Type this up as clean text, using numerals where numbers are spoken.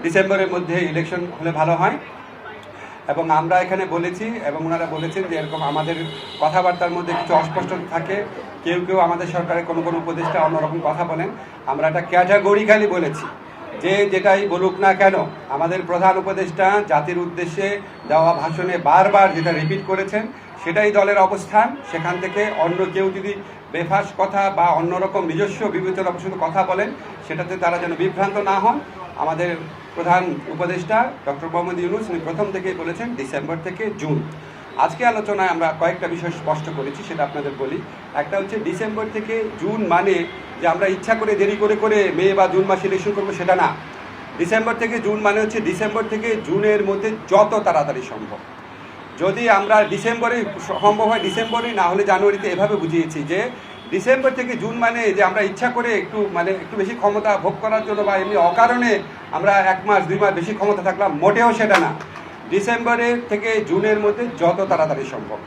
ডিসেম্বরের মধ্যে ইলেকশন হলে ভালো হয়। এবং আমরা এখানে বলেছি এবং ওনারা বলেছেন যে এরকম আমাদের কথাবার্তার মধ্যে কিছু অস্পষ্টতা থাকে, কেউ কেউ আমাদের সরকারের কোনো কোনো উপদেষ্টা অন্যরকম কথা বলেন। আমরা এটা ক্যাটাগরিক্যালি বলেছি যে যেটাই বলুক না কেন, আমাদের প্রধান উপদেষ্টা জাতির উদ্দেশ্যে দেওয়া ভাষণে বারবার যেটা রিপিট করেছেন সেটাই দলের অবস্থান। সেখান থেকে অন্য কেউ যদি বেফাস কথা বা অন্যরকম নিজস্ব বিবেচনাপ্রসূত কথা বলেন সেটাতে তারা যেন বিভ্রান্ত না হন। আমাদের প্রধান উপদেষ্টা ডক্টর মোহাম্মদ ইউনূস উনি প্রথম থেকেই বলেছেন ডিসেম্বর থেকে জুন। আজকে আলোচনায় আমরা কয়েকটা বিষয় স্পষ্ট করেছি, সেটা আপনাদের বলি। একটা হচ্ছে ডিসেম্বর থেকে জুন মানে যে আমরা ইচ্ছা করে দেরি করে করে মে বা জুন মাসে ইলেকশন করবো সেটা না। ডিসেম্বর থেকে জুন মানে হচ্ছে ডিসেম্বর থেকে জুনের মধ্যে যত তাড়াতাড়ি সম্ভব। যদি আমরা ডিসেম্বরে সম্ভব হয় ডিসেম্বরে, না হলে জানুয়ারিতে, এভাবে বুঝিয়েছি যে ডিসেম্বর থেকে জুন মানে যে আমরা ইচ্ছা করে একটু বেশি ক্ষমতা ভোগ করার জন্য বা এমনি অকারণে আমরা 1 মাস 2 মাস বেশি ক্ষমতা থাকলাম, মোটেও সেটা না। ডিসেম্বরের থেকে জুনের মধ্যে যত তাড়াতাড়ি সম্ভব।